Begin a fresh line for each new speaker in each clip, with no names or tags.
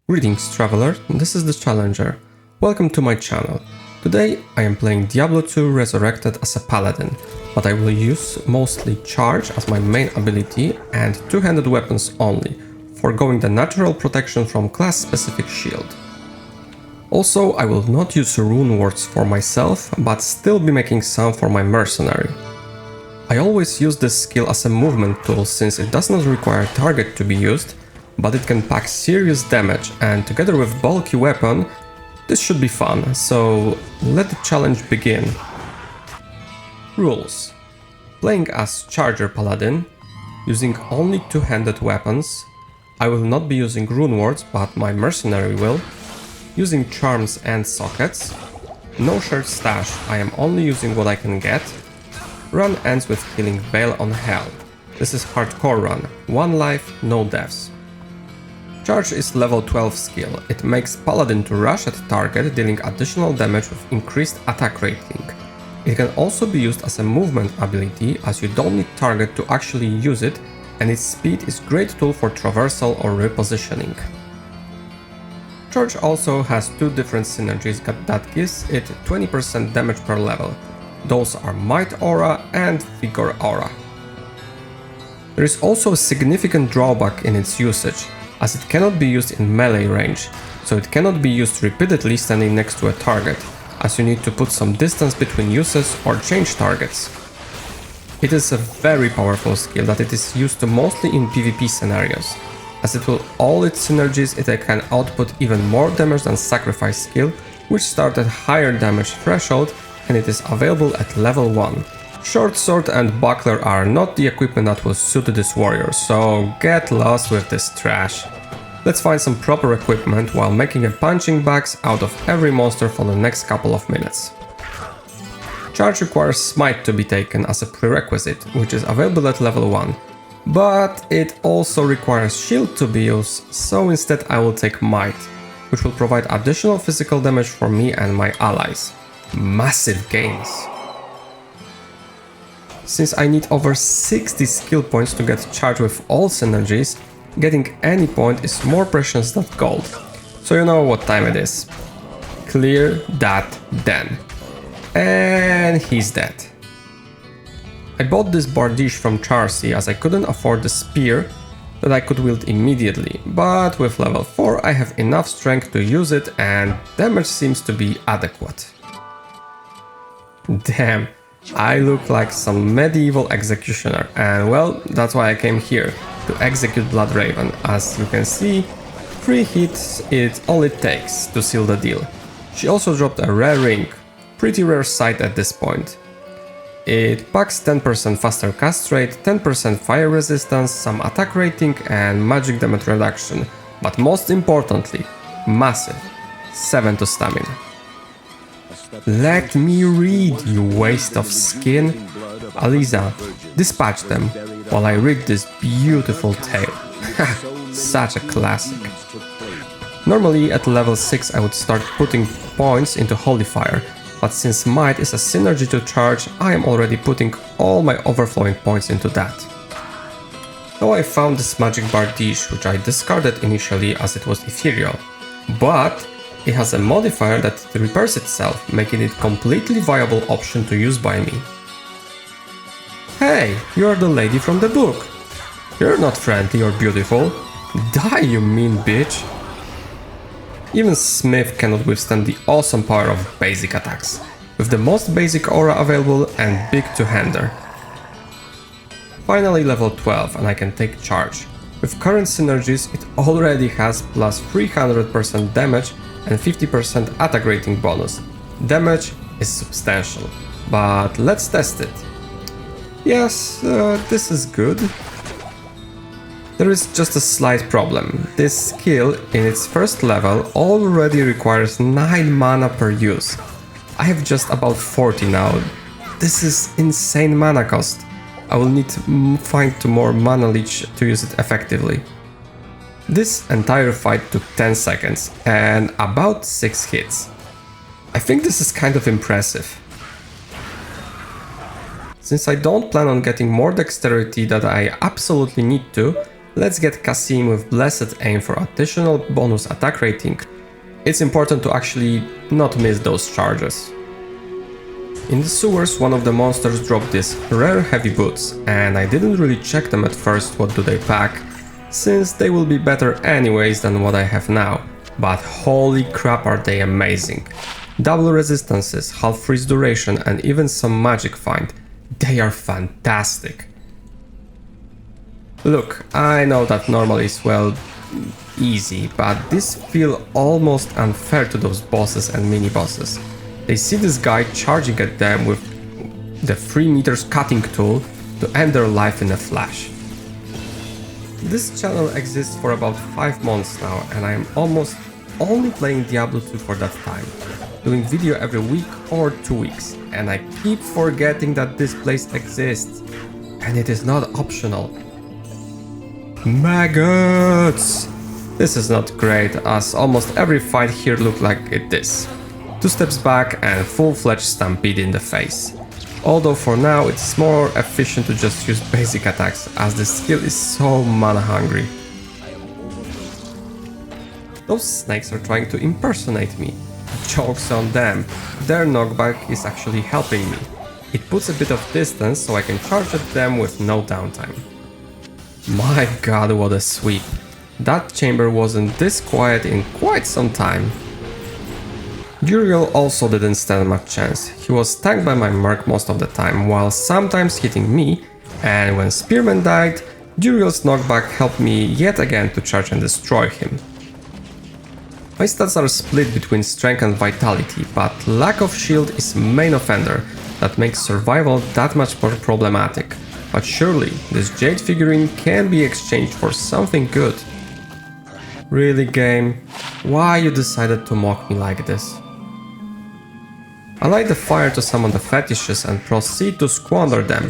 Greetings traveler, this is the Challenger. Welcome to my channel. Today I am playing Diablo 2 Resurrected as a Paladin, but I will use mostly charge as my main ability and two-handed weapons only, foregoing the natural protection from class-specific shield. Also, I will not use runewords for myself, but still be making some for my mercenary. I always use this skill as a movement tool since it does not require target to be used, but it can pack serious damage, and together with bulky weapon, this should be fun, so let the challenge begin. Rules. Playing as Charger Paladin, using only two-handed weapons. I will not be using runewords, but my mercenary will. Using charms and sockets. No shared stash, I am only using what I can get. Run ends with killing Veil on Hell. This is hardcore run, 1 life, no deaths. Charge is level 12 skill. It makes Paladin to rush at target, dealing additional damage with increased attack rating. It can also be used as a movement ability, as you don't need target to actually use it, and its speed is great tool for traversal or repositioning. Charge also has two different synergies that gives it 20% damage per level. Those are Might Aura and Vigor Aura. There is also a significant drawback in its usage, as it cannot be used in melee range, so it cannot be used repeatedly standing next to a target, as you need to put some distance between uses or change targets. It is a very powerful skill that it is used to mostly in PvP scenarios, as it will all its synergies it can output even more damage than Sacrifice skill, which start at higher damage threshold and it is available at level 1. Short sword and buckler are not the equipment that will suit this warrior, so get lost with this trash. Let's find some proper equipment while making a punching bags out of every monster for the next couple of minutes. Charge requires Smite to be taken as a prerequisite, which is available at level 1. But it also requires Shield to be used, so instead I will take Might, which will provide additional physical damage for me and my allies. Massive gains! Since I need over 60 skill points to get charged with all synergies, getting any point is more precious than gold. So you know what time it is. Clear that then. And he's dead. I bought this Bardiche from Charcy as I couldn't afford the spear that I could wield immediately, but with level 4 I have enough strength to use it and damage seems to be adequate. Damn. I look like some medieval executioner, and well, that's why I came here, to execute Bloodraven. As you can see, 3 hits is all it takes to seal the deal. She also dropped a rare ring, pretty rare sight at this point. It packs 10% faster cast rate, 10% fire resistance, some attack rating and magic damage reduction, but most importantly, massive 7 to stamina. Let me read, you waste of skin. Aliza, dispatch them while I read this beautiful tale. Such a classic. Normally at level 6 I would start putting points into Holy Fire, but since Might is a synergy to charge, I am already putting all my overflowing points into that. Now I found this magic Bardiche, which I discarded initially as it was ethereal, but it has a modifier that it repairs itself, making it a completely viable option to use by me. Hey, you're the lady from the book. You're not friendly or beautiful. Die, you mean bitch. Even Smith cannot withstand the awesome power of basic attacks, with the most basic aura available and big two-hander. Finally level 12 and I can take charge. With current synergies it already has plus 300% damage and 50% attack rating bonus. Damage is substantial, but let's test it. Yes, this is good. There is just a slight problem. This skill in its first level already requires 9 mana per use. I have just about 40 now. This is insane mana cost. I will need to find 2 more mana leech to use it effectively. This entire fight took 10 seconds and about 6 hits. I think this is kind of impressive. Since I don't plan on getting more dexterity that I absolutely need to, Let's get Kasim with Blessed Aim for additional bonus attack rating. It's important to actually not miss those charges. In the sewers, one of the monsters dropped these rare heavy boots, and I didn't really check them at first what do they pack, since they will be better anyways than what I have now, but holy crap are they amazing. Double resistances, half freeze duration and even some magic find. They are fantastic. Look, I know that normally is well easy, but this feel almost unfair to those bosses and mini bosses. They see this guy charging at them with the 3 meters cutting tool to end their life in a flash. This channel exists for about 5 months now, and I am almost only playing Diablo 2 for that time, doing video every week or 2 weeks, and I keep forgetting that this place exists, and it is not optional. Maggots! This is not great, as almost every fight here looked like it is. 2 steps back and full-fledged stampede in the face. Although for now it's more efficient to just use basic attacks, as the skill is so mana hungry. Those snakes are trying to impersonate me. Joke's on them, their knockback is actually helping me. It puts a bit of distance so I can charge at them with no downtime. My god, what a sweep. That chamber wasn't this quiet in quite some time. Duriel also didn't stand much chance. He was tanked by my merc most of the time, while sometimes hitting me, and when Spearman died, Duriel's knockback helped me yet again to charge and destroy him. My stats are split between strength and vitality, but lack of shield is main offender that makes survival that much more problematic. But surely, this jade figurine can be exchanged for something good. Really, game? Why you decided to mock me like this? I light the fire to summon the fetishes and proceed to squander them.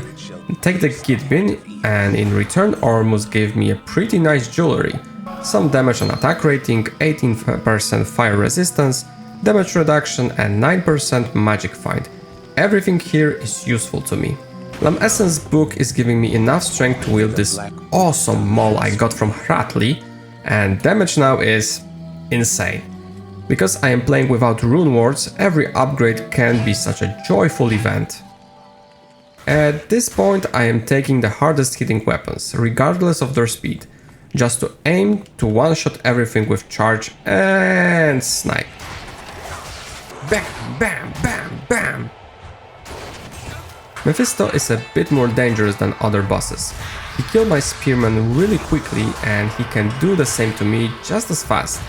Take the git bin, and in return Ormus gave me a pretty nice jewelry. Some damage and attack rating, 18% fire resistance, damage reduction and 9% magic find. Everything here is useful to me. Lam Essence book is giving me enough strength to wield this awesome maul I got from Hratli, and damage now is insane. Because I am playing without runewords, every upgrade can be such a joyful event. At this point I am taking the hardest hitting weapons, regardless of their speed, just to aim to one-shot everything with charge and snipe. Bam, bam, bam, bam! Mephisto is a bit more dangerous than other bosses. He killed my spearman really quickly and he can do the same to me just as fast.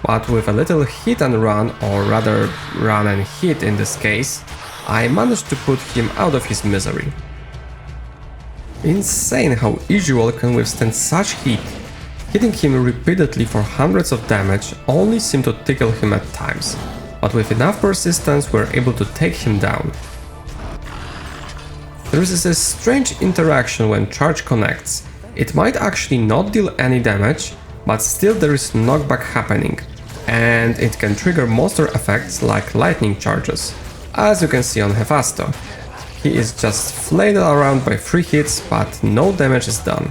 But with a little hit and run, or rather run and hit in this case, I managed to put him out of his misery. Insane how Isual can withstand such heat. Hitting him repeatedly for hundreds of damage only seemed to tickle him at times, but with enough persistence we're able to take him down. There is a strange interaction when charge connects. It might actually not deal any damage, but still there is knockback happening, and it can trigger monster effects like lightning charges, as you can see on Hephasto. He is just flailed around by 3 hits, but no damage is done.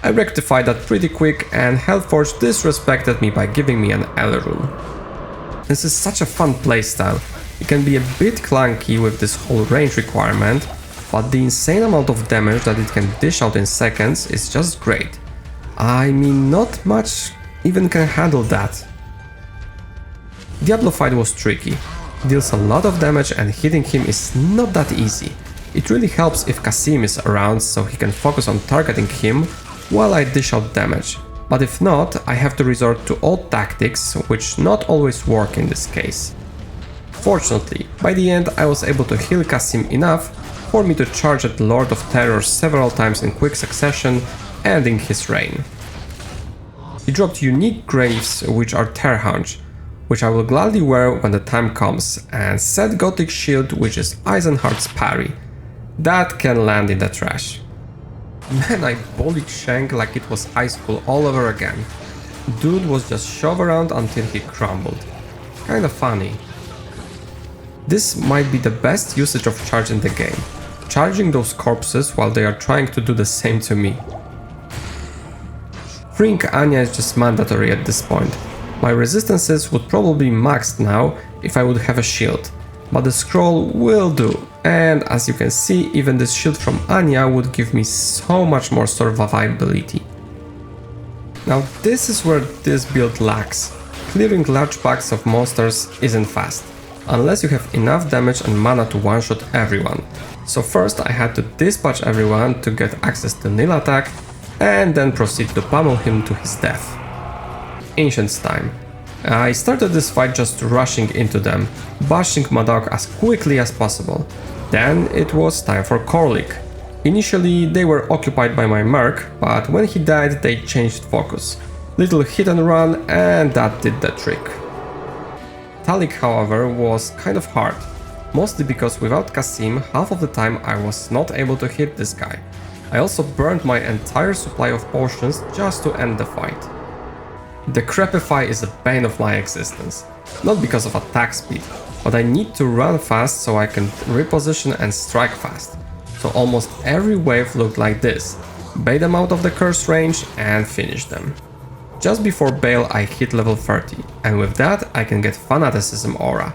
I rectified that pretty quick, and Hellforge disrespected me by giving me an L rune. This is such a fun playstyle. It can be a bit clunky with this whole range requirement, but the insane amount of damage that it can dish out in seconds is just great. I mean, not much even can handle that. Diablo fight was tricky. He deals a lot of damage and hitting him is not that easy. It really helps if Kasim is around so he can focus on targeting him while I dish out damage. But if not, I have to resort to old tactics, which not always work in this case. Fortunately, by the end I was able to heal Kasim enough for me to charge at Lord of Terror several times in quick succession, ending his reign. He dropped unique graves, which are Terrhaunch, which I will gladly wear when the time comes, and set Gothic Shield, which is Eisenhardt's parry. That can land in the trash. Man, I bullied Shank like it was high school all over again. Dude was just shoved around until he crumbled. Kinda funny. This might be the best usage of charge in the game. Charging those corpses while they are trying to do the same to me. Freeing Anya is just mandatory at this point. My resistances would probably be maxed now if I would have a shield, but the scroll will do, and as you can see, even this shield from Anya would give me so much more survivability. Now this is where this build lacks. Clearing large packs of monsters isn't fast, unless you have enough damage and mana to one-shot everyone. So first I had to dispatch everyone to get access to nil attack, and then proceed to pummel him to his death. Ancient's time. I started this fight just rushing into them, bashing my dog as quickly as possible. Then it was time for Korlik. Initially they were occupied by my merc, but when he died they changed focus. Little hit and run, and that did the trick. Talik, however, was kind of hard, mostly because without Kasim half of the time I was not able to hit this guy. I also burned my entire supply of potions just to end the fight. The Crepify is a bane of my existence, not because of attack speed, but I need to run fast so I can reposition and strike fast. So almost every wave looked like this, bait them out of the curse range and finish them. Just before Bale I hit level 30, and with that I can get Fanaticism Aura.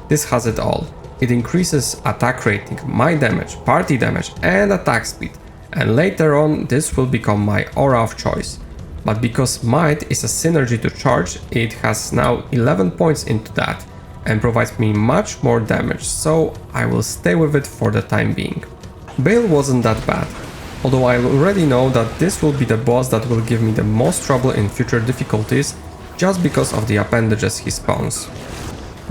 This has it all. It increases attack rating, my damage, party damage and attack speed, and later on this will become my aura of choice. But because Might is a synergy to charge, it has now 11 points into that and provides me much more damage, so I will stay with it for the time being. Bale wasn't that bad, although I already know that this will be the boss that will give me the most trouble in future difficulties just because of the appendages he spawns.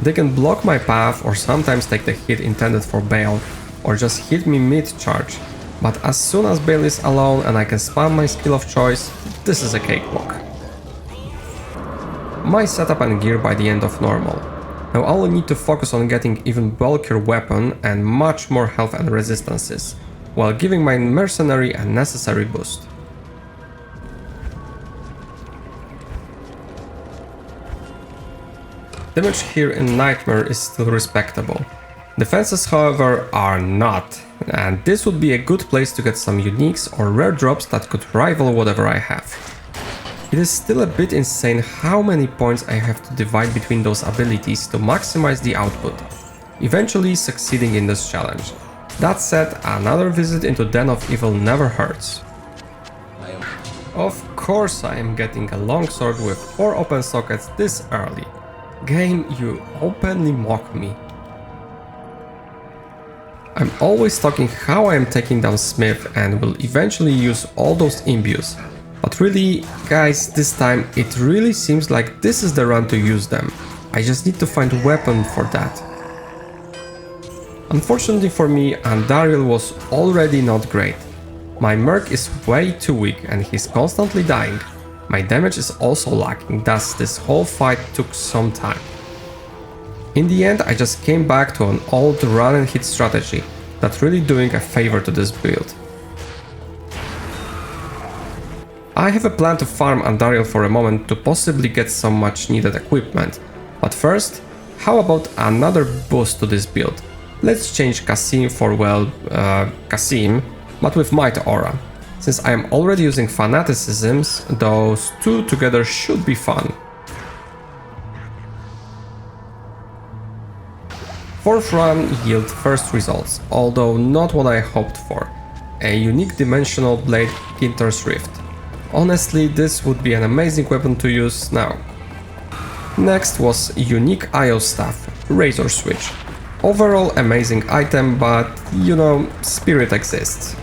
They can block my path or sometimes take the hit intended for Bale, or just hit me mid-charge, but as soon as Bale is alone and I can spam my skill of choice, this is a cakewalk. My setup and gear by the end of normal. Now I will need to focus on getting even bulkier weapon and much more health and resistances, while giving my mercenary a necessary boost. Damage here in Nightmare is still respectable. Defenses, however, are not, and this would be a good place to get some uniques or rare drops that could rival whatever I have. It is still a bit insane how many points I have to divide between those abilities to maximize the output, eventually succeeding in this challenge. That said, another visit into Den of Evil never hurts. Of course I am getting a longsword with 4 open sockets this early. Game, you openly mock me. I'm always talking how I am taking down Smith and will eventually use all those imbues. But really, guys, this time it really seems like this is the run to use them. I just need to find a weapon for that. Unfortunately for me, Andariel was already not great. My merc is way too weak and he's constantly dying. My damage is also lacking, thus this whole fight took some time. In the end, I just came back to an old run and hit strategy that's really doing a favor to this build. I have a plan to farm Andariel for a moment to possibly get some much needed equipment, but first, how about another boost to this build? Let's change Kasim for, well, Kasim, but with Might Aura. Since I am already using Fanaticisms, those two together should be fun. 4th run yield first results, although not what I hoped for. A unique dimensional blade, Ginter's Rift. Honestly, this would be an amazing weapon to use now. Next was unique IO staff, Razor Switch. Overall amazing item, but you know, spirit exists.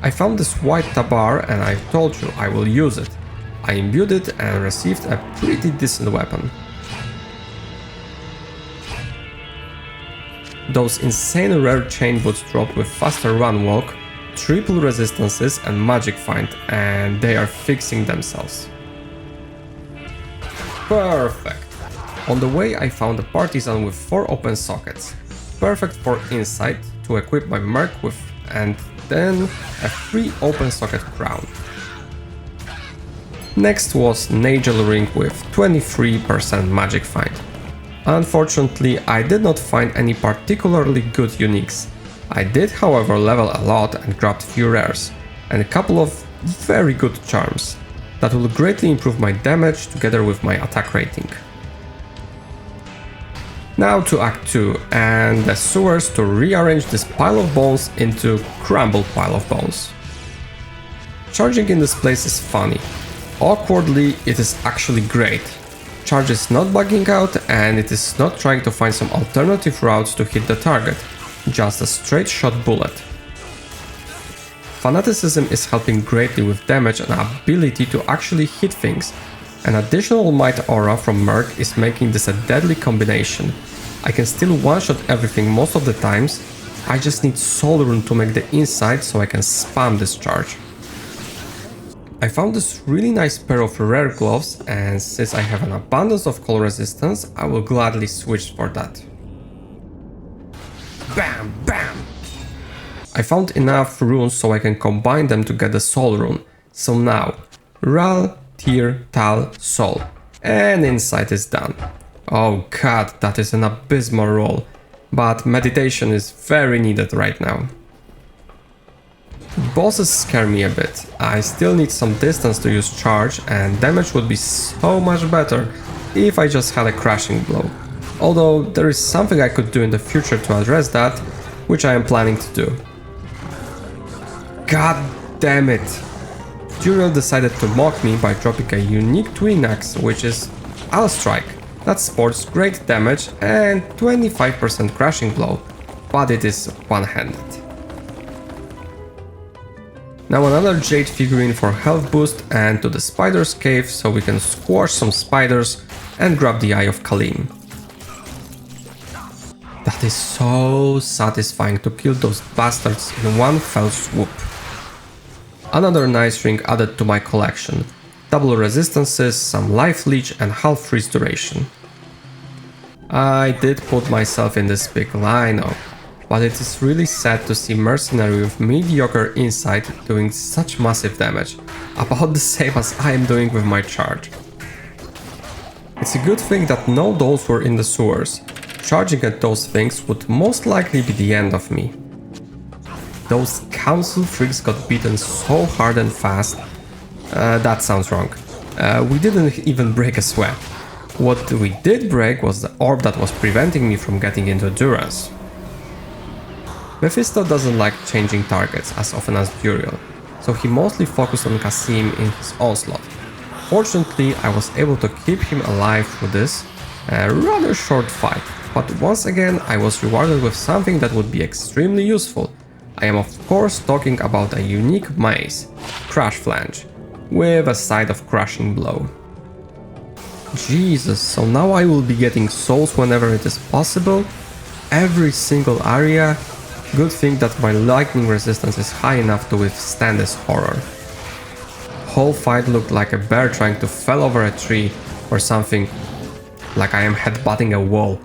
I found this white tabar and I told you I will use it. I imbued it and received a pretty decent weapon. Those insane rare chain boots dropped with faster run walk, triple resistances and magic find, and they are fixing themselves. Perfect! On the way I found a partisan with 4 open sockets, perfect for insight to equip my merc with, and then a free open socket crown. Next was Nagel ring with 23% magic find. Unfortunately, I did not find any particularly good uniques. I did, however, level a lot and grabbed few rares, and a couple of very good charms that will greatly improve my damage together with my attack rating. Now to Act 2 and the sewers to rearrange this pile of bones into crumbled pile of bones. Charging in this place is funny. Awkwardly, it is actually great. Charge is not bugging out and it is not trying to find some alternative routes to hit the target, just a straight shot bullet. Fanaticism is helping greatly with damage and ability to actually hit things. An additional might aura from merc is making this a deadly combination. I can still one-shot everything most of the times, I just need soul rune to make the inside so I can spam this charge. I found this really nice pair of rare gloves and since I have an abundance of cold resistance, I will gladly switch for that. Bam! Bam! I found enough runes so I can combine them to get the soul rune. So now, Ral, Tyr, Tal, Soul. And inside is done. Oh god, that is an abysmal roll. But meditation is very needed right now. Bosses scare me a bit. I still need some distance to use charge and damage would be so much better if I just had a crashing blow. Although there is something I could do in the future to address that, which I am planning to do. God damn it! Duriel decided to mock me by dropping a unique twin axe, which is I'll Strike. That sports great damage and 25% crashing blow, but it is one-handed. Now another jade figurine for health boost and to the spider's cave so we can squash some spiders and grab the Eye of Kalim. That is so satisfying to kill those bastards in one fell swoop. Another nice ring added to my collection. Double resistances, some life leech and half freeze duration. I did put myself in this big lineup, but it is really sad to see mercenary with mediocre insight doing such massive damage, about the same as I am doing with my charge. It's a good thing that no dolls were in the sewers. Charging at those things would most likely be the end of me. Those council freaks got beaten so hard and fast. That sounds wrong. We didn't even break a sweat. What we did break was the orb that was preventing me from getting into Durance. Mephisto doesn't like changing targets as often as Duriel, so he mostly focused on Kasim in his onslaught. Fortunately, I was able to keep him alive through this rather short fight, but once again I was rewarded with something that would be extremely useful. I am of course talking about a unique mace, Crash Flange, with a side of Crushing Blow. Jesus, so now I will be getting souls whenever it is possible, every single area. Good thing that my lightning resistance is high enough to withstand this horror. Whole fight looked like a bear trying to fell over a tree or something, like I am headbutting a wall.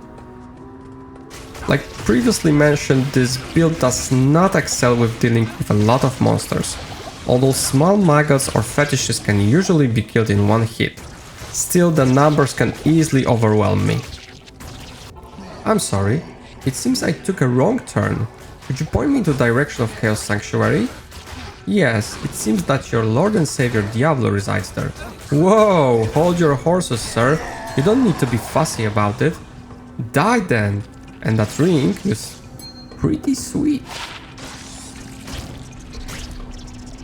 Like previously mentioned, this build does not excel with dealing with a lot of monsters. Although small maggots or fetishes can usually be killed in one hit, still the numbers can easily overwhelm me. I'm sorry, it seems I took a wrong turn. Could you point me in the direction of Chaos Sanctuary? Yes, it seems that your Lord and Savior Diablo resides there. Whoa, hold your horses, sir. You don't need to be fussy about it. Die then. And that ring is pretty sweet.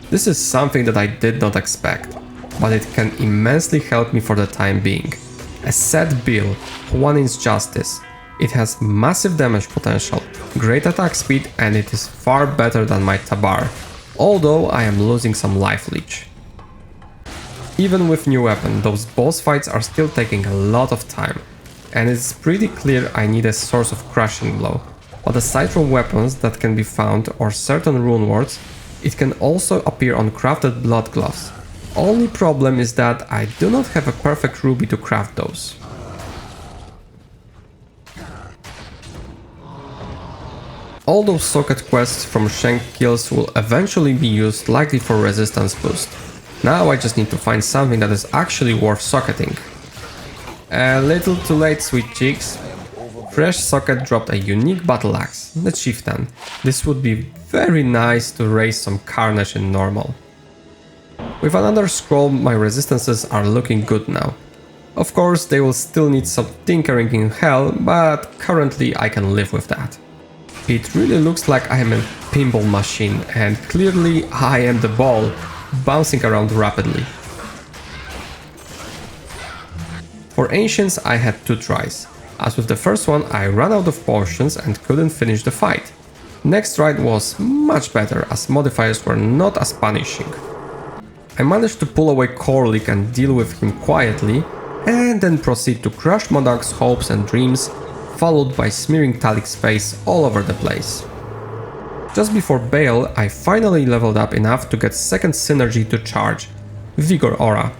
This is something that I did not expect, but it can immensely help me for the time being. A set bill, 1-inch justice. It has massive damage potential, great attack speed, and it is far better than my Tabar, although I am losing some life leech. Even with new weapon, those boss fights are still taking a lot of time, and it's pretty clear I need a source of Crushing Blow. But aside from weapons that can be found or certain runewords, it can also appear on crafted blood gloves. Only problem is that I do not have a perfect ruby to craft those. All those socket quests from Shank kills will eventually be used likely for resistance boost. Now I just need to find something that is actually worth socketing. A little too late, sweet cheeks. Fresh socket dropped a unique battle axe, the Chieftain. This would be very nice to raise some carnage in normal. With another scroll, my resistances are looking good now. Of course, they will still need some tinkering in hell, but currently I can live with that. It really looks like I am a pinball machine, and clearly I am the ball, bouncing around rapidly. For Ancients I had 2 tries. As with the first one, I ran out of potions and couldn't finish the fight. Next try was much better, as modifiers were not as punishing. I managed to pull away Korlik and deal with him quietly, and then proceed to crush Modak's hopes and dreams, followed by smearing Talik's face all over the place. Just before Bale, I finally leveled up enough to get second synergy to charge, Vigor Aura.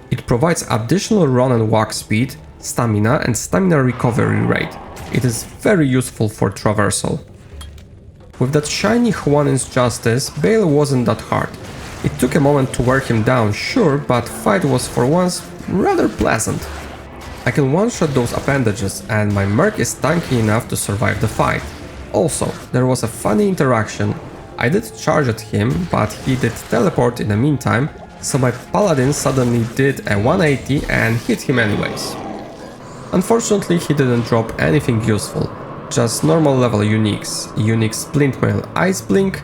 It provides additional run and walk speed, stamina and stamina recovery rate. It is very useful for traversal. With that shiny Juanin's Justice, Bale wasn't that hard. It took a moment to wear him down, sure, but fight was for once rather pleasant. I can one-shot those appendages and my merc is tanky enough to survive the fight. Also, there was a funny interaction. I did charge at him, but he did teleport in the meantime, so my Paladin suddenly did a 180 and hit him anyways. Unfortunately, he didn't drop anything useful, just normal level uniques, unique Splintmail Ice Blink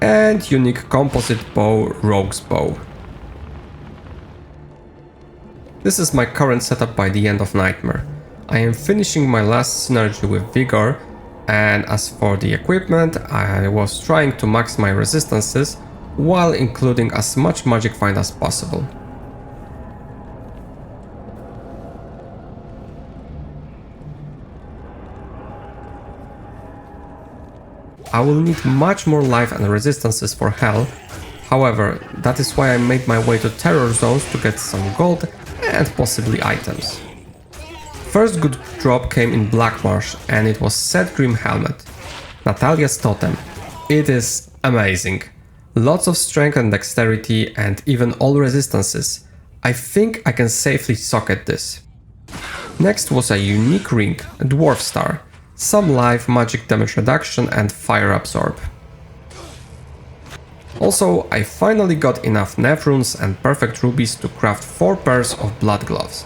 and unique Composite Bow Rogue's Bow. This is my current setup by the end of Nightmare. I am finishing my last synergy with Vigor, and as for the equipment, I was trying to max my resistances while including as much magic find as possible. I will need much more life and resistances for hell, however, that is why I made my way to terror zones to get some gold and possibly items. First good drop came in Blackmarsh and it was Sedgrim Helmet, Natalia's Totem. It is amazing. Lots of strength and dexterity and even all resistances. I think I can safely socket this. Next was a unique ring, a Dwarf Star, some life, magic damage reduction and fire absorb. Also, I finally got enough Nev runes and perfect rubies to craft 4 pairs of blood gloves.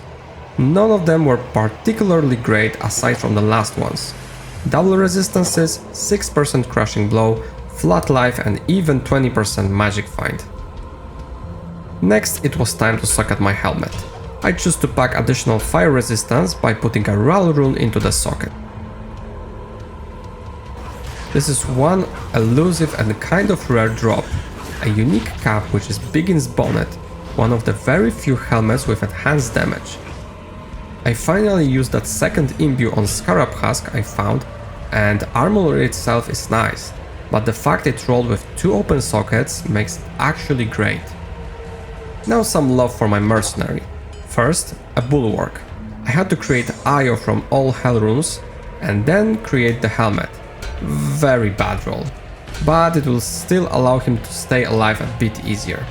None of them were particularly great aside from the last ones. Double resistances, 6% crushing blow, flat life and even 20% magic find. Next it was time to socket my helmet. I chose to pack additional fire resistance by putting a Ral rune into the socket. This is one elusive and kind of rare drop, a unique cap which is Biggin's Bonnet, one of the very few helmets with enhanced damage. I finally used that second imbue on Scarab Husk I found, and armor itself is nice, but the fact it rolled with 2 open sockets makes it actually great. Now some love for my mercenary. First, a bulwark. I had to create Io from all hell runes and then create the helmet. Very bad roll, but it will still allow him to stay alive a bit easier.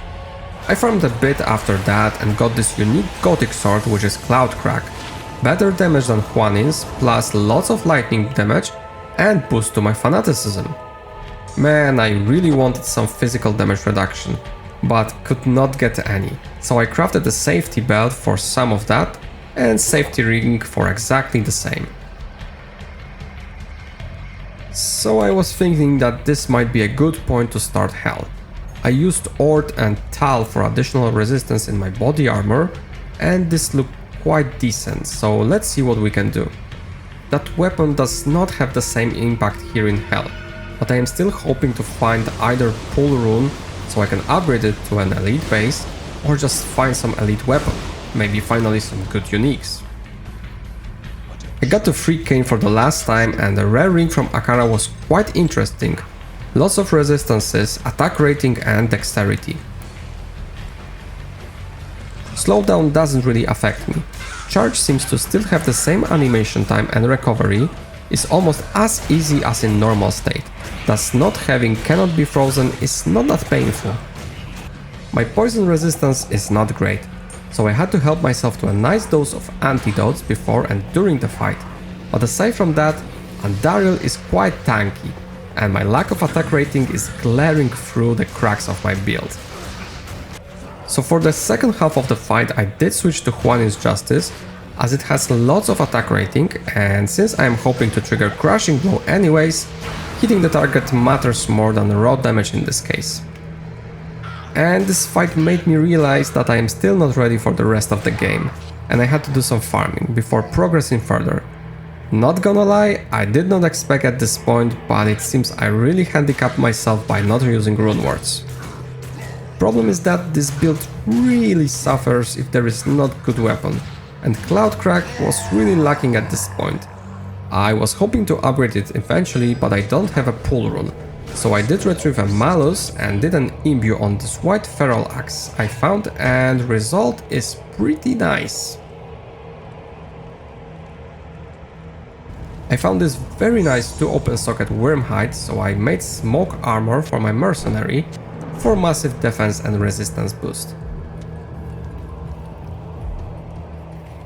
I farmed a bit after that and got this unique gothic sword which is Cloudcrack. Better damage than Juanin's, plus lots of lightning damage and boost to my fanaticism. Man, I really wanted some physical damage reduction, but could not get any, so I crafted a safety belt for some of that and safety ring for exactly the same. So I was thinking that this might be a good point to start hell. I used Ord and Tal for additional resistance in my body armor, and this looked quite decent, so let's see what we can do. That weapon does not have the same impact here in hell, but I am still hoping to find either pull rune so I can upgrade it to an elite base, or just find some elite weapon, maybe finally some good uniques. I got the free cane for the last time and the rare ring from Akara was quite interesting. Lots of resistances, attack rating and dexterity. Slowdown doesn't really affect me. Charge seems to still have the same animation time and recovery, is almost as easy as in normal state, thus not having cannot be frozen is not that painful. My poison resistance is not great, so I had to help myself to a nice dose of antidotes before and during the fight, but aside from that, Andariel is quite tanky, and my lack of attack rating is glaring through the cracks of my build. So for the second half of the fight I did switch to Juanin's Justice, as it has lots of attack rating, and since I am hoping to trigger Crushing Blow anyways, hitting the target matters more than raw damage in this case. And this fight made me realize that I am still not ready for the rest of the game, and I had to do some farming before progressing further. Not gonna lie, I did not expect at this point, but it seems I really handicapped myself by not using runewords. Problem is that this build really suffers if there is not good weapon, and Cloudcrack was really lacking at this point. I was hoping to upgrade it eventually, but I don't have a pull rune, so I did retrieve a Malus and did an imbue on this white feral axe I found, and result is pretty nice. I found this very nice 2 open socket wormhide, so I made smoke armor for my mercenary for massive defense and resistance boost.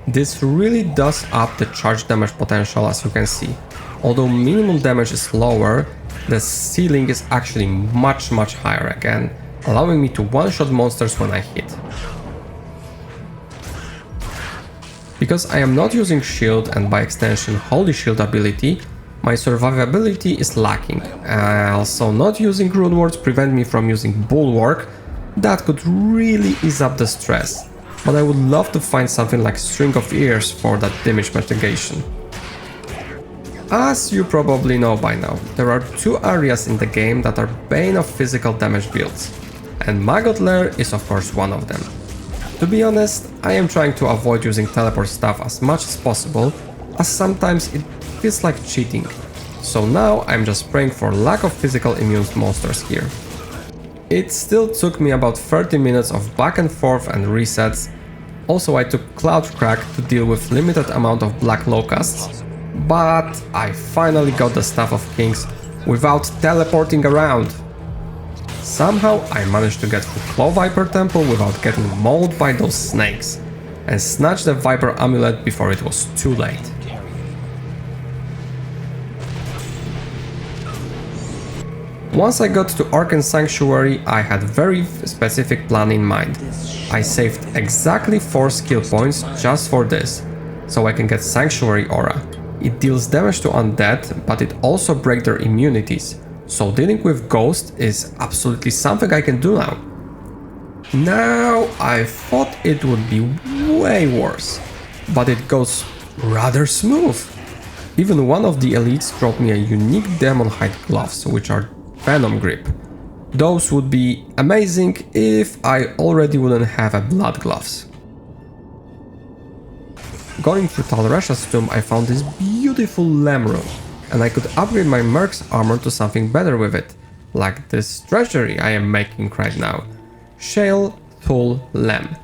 This really does up the charge damage potential, as you can see. Although minimum damage is lower, the ceiling is actually much higher again, allowing me to one-shot monsters when I hit. Because I am not using shield and by extension holy shield ability, my survivability is lacking. Also, not using runewords prevent me from using bulwark, that could really ease up the stress, but I would love to find something like String of Ears for that damage mitigation. As you probably know by now, there are 2 areas in the game that are bane of physical damage builds, and Maggot Lair is of course one of them. To be honest, I am trying to avoid using teleport stuff as much as possible, as sometimes it feels like cheating. So now I'm just praying for lack of physical immune monsters here. It still took me about 30 minutes of back and forth and resets. Also I took Cloudcrack to deal with limited amount of black locusts, but I finally got the Staff of Kings without teleporting around. Somehow I managed to get through Claw Viper Temple without getting mauled by those snakes, and snatch the Viper Amulet before it was too late. Once I got to Arcane Sanctuary, I had very specific plan in mind. I saved exactly 4 skill points just for this, so I can get Sanctuary Aura. It deals damage to undead, but it also breaks their immunities, so dealing with Ghost is absolutely something I can do now. Now, I thought it would be way worse, but it goes rather smooth. Even one of the elites dropped me a unique Demon Hide gloves, which are Venom Grip. Those would be amazing if I already wouldn't have a Blood Gloves. Going through Talresha's tomb, I found this beautiful Lem rune, and I could upgrade my merc's armor to something better with it, like this treasury I am making right now. Shale, Thul, Lem.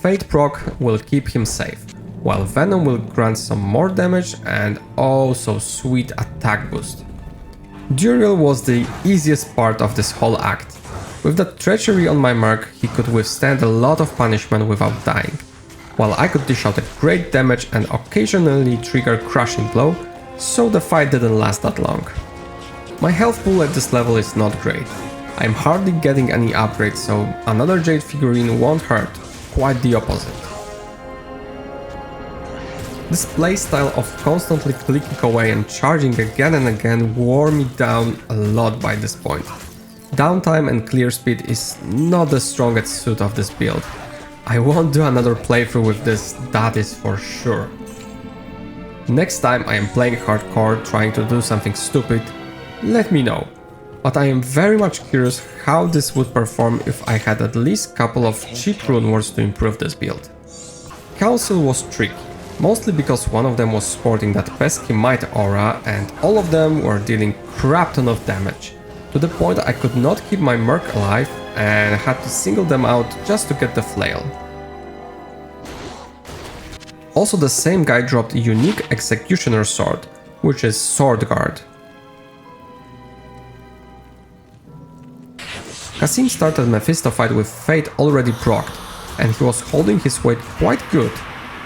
Fate proc will keep him safe, while Venom will grant some more damage and oh so sweet attack boost. Duriel was the easiest part of this whole act. With that treachery on my merc, he could withstand a lot of punishment without dying, while I could dish out a great damage and occasionally trigger Crushing Blow, so the fight didn't last that long. My health pool at this level is not great. I'm hardly getting any upgrades, so another Jade figurine won't hurt, quite the opposite. This playstyle of constantly clicking away and charging again and again wore me down a lot by this point. Downtime and clear speed is not the strongest suit of this build. I won't do another playthrough with this, that is for sure. Next time I am playing hardcore trying to do something stupid, let me know. But I am very much curious how this would perform if I had at least a couple of cheap runewords to improve this build. Council was tricky, mostly because one of them was sporting that pesky might aura and all of them were dealing crap ton of damage, to the point I could not keep my merc alive and had to single them out just to get the flail. Also the same guy dropped a unique Executioner sword, which is Sword Guard. Kasim started Mephisto fight with Fate already procced, and he was holding his weight quite good.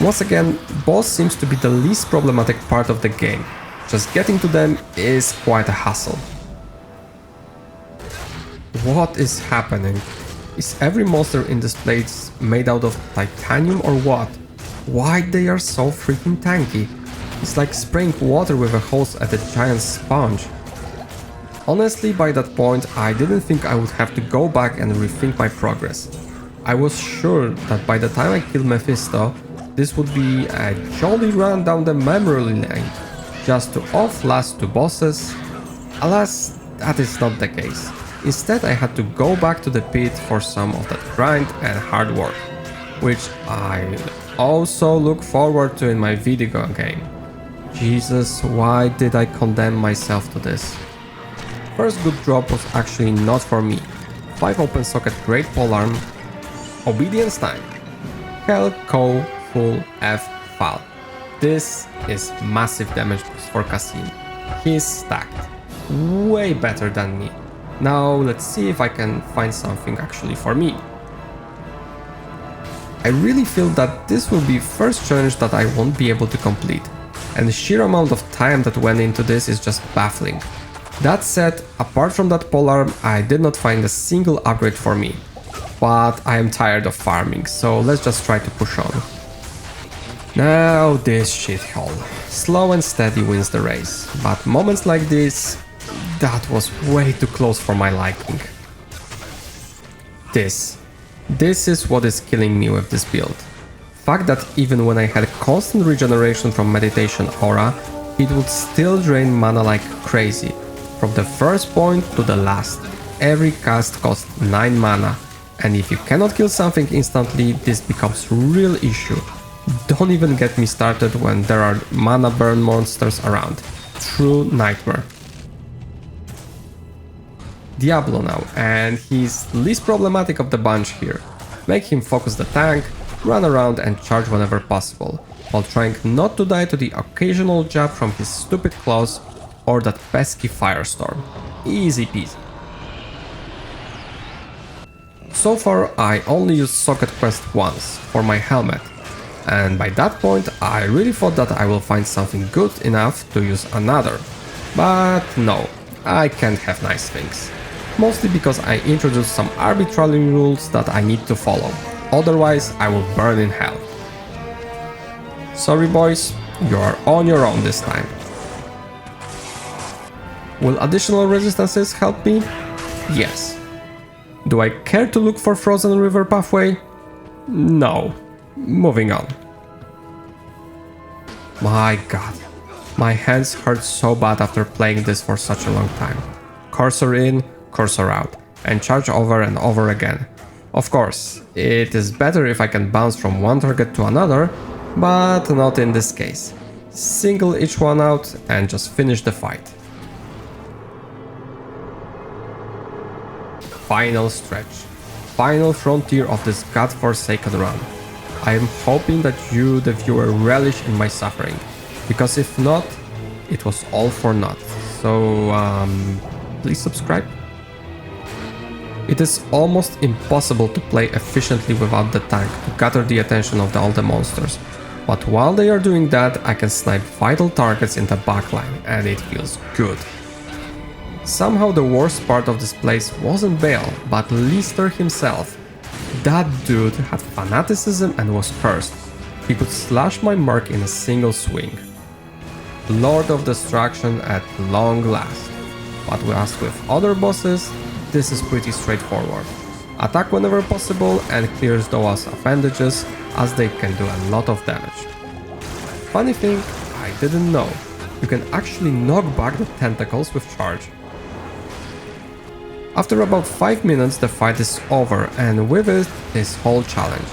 Once again, boss seems to be the least problematic part of the game, just getting to them is quite a hassle. What is happening? Is every monster in this place made out of titanium or what? Why they are so freaking tanky? It's like spraying water with a hose at a giant sponge. Honestly, by that point, I didn't think I would have to go back and rethink my progress. I was sure that by the time I killed Mephisto, this would be a jolly run down the memory lane, just to off last 2 bosses. Alas, that is not the case. Instead, I had to go back to the pit for some of that grind and hard work, which I also look forward to in my video game. Jesus, why did I condemn myself to this? First good drop was actually not for me. 5 open socket Great Polearm, Obedience time, Hell, Co, Full, F, Fal. This is massive damage boost for Kasim. He's stacked. Way better than me. Now let's see if I can find something actually for me. I really feel that this will be first challenge that I won't be able to complete, and the sheer amount of time that went into this is just baffling. That said, apart from that polearm, I did not find a single upgrade for me. But I am tired of farming, so let's just try to push on. Now this shithole. Slow and steady wins the race, but moments like this, that was way too close for my liking. This is what is killing me with this build. Fact that even when I had constant regeneration from meditation aura, it would still drain mana like crazy. From the first point to the last, every cast costs 9 mana, and if you cannot kill something instantly, this becomes a real issue. Don't even get me started when there are mana burn monsters around. True nightmare. Diablo now, and he's least problematic of the bunch here. Make him focus the tank, run around and charge whenever possible, while trying not to die to the occasional jab from his stupid claws or that pesky firestorm. Easy peasy. So far I only used socket quest once for my helmet, and by that point I really thought that I will find something good enough to use another. But no, I can't have nice things. Mostly because I introduced some arbitrary rules that I need to follow, otherwise I will burn in hell. Sorry boys, you are on your own this time. Will additional resistances help me? Yes. Do I care to look for Frozen River pathway? No. Moving on. My god. My hands hurt so bad after playing this for such a long time. Cursor in, cursor out, and charge over and over again. Of course, it is better if I can bounce from one target to another, but not in this case. Single each one out and just finish the fight. Final stretch. Final frontier of this godforsaken run. I am hoping that you, the viewer, relish in my suffering, because if not, it was all for naught. So, please subscribe. It is almost impossible to play efficiently without the tank to gather the attention of all the monsters, but while they are doing that, I can snipe vital targets in the backline, and it feels good. Somehow the worst part of this place wasn't Bale, but Lister himself. That dude had fanaticism and was cursed. He could slash my merc in a single swing. Lord of Destruction at long last. But as with other bosses, this is pretty straightforward. Attack whenever possible and clears those appendages, as they can do a lot of damage. Funny thing, I didn't know, you can actually knock back the tentacles with charge. After about 5 minutes the fight is over, and with it, this whole challenge.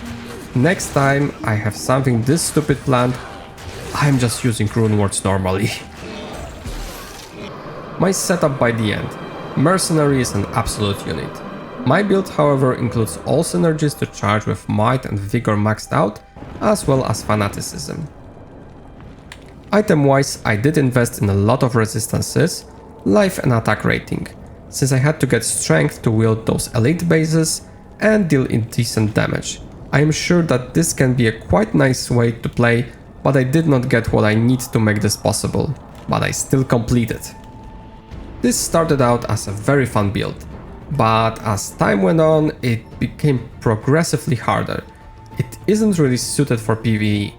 Next time I have something this stupid planned, I'm just using runewords normally. My setup by the end. Mercenary is an absolute unit. My build, however, includes all synergies to charge with might and vigor maxed out, as well as fanaticism. Item wise, I did invest in a lot of resistances, life and attack rating, since I had to get strength to wield those elite bases and deal indecent damage. I am sure that this can be a quite nice way to play, but I did not get what I need to make this possible, but I still complete it. This started out as a very fun build. But as time went on, it became progressively harder. It isn't really suited for PvE,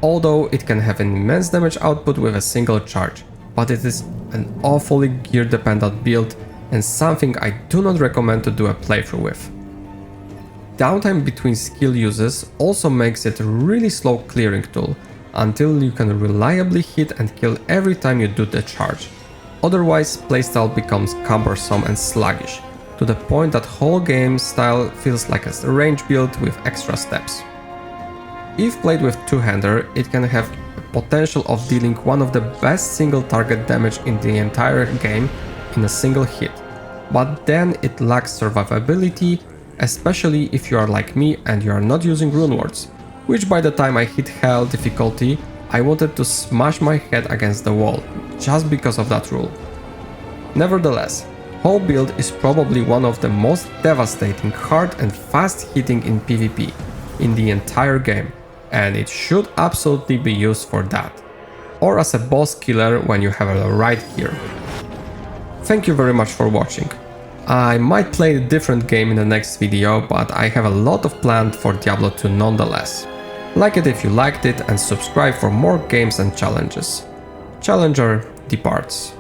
although it can have an immense damage output with a single charge, but it is an awfully gear dependent build and something I do not recommend to do a playthrough with. Downtime between skill uses also makes it a really slow clearing tool, until you can reliably hit and kill every time you do the charge. Otherwise, playstyle becomes cumbersome and sluggish, to the point that whole game style feels like a range build with extra steps. If played with two-hander, it can have the potential of dealing one of the best single target damage in the entire game in a single hit, but then it lacks survivability, especially if you are like me and you are not using runewords, which by the time I hit hell difficulty, I wanted to smash my head against the wall, just because of that rule. Nevertheless, whole build is probably one of the most devastating, hard and fast hitting in PvP in the entire game, and it should absolutely be used for that, or as a boss killer when you have the right gear. Thank you very much for watching. I might play a different game in the next video, but I have a lot of planned for Diablo 2 nonetheless. Like it if you liked it and subscribe for more games and challenges. Challenger departs.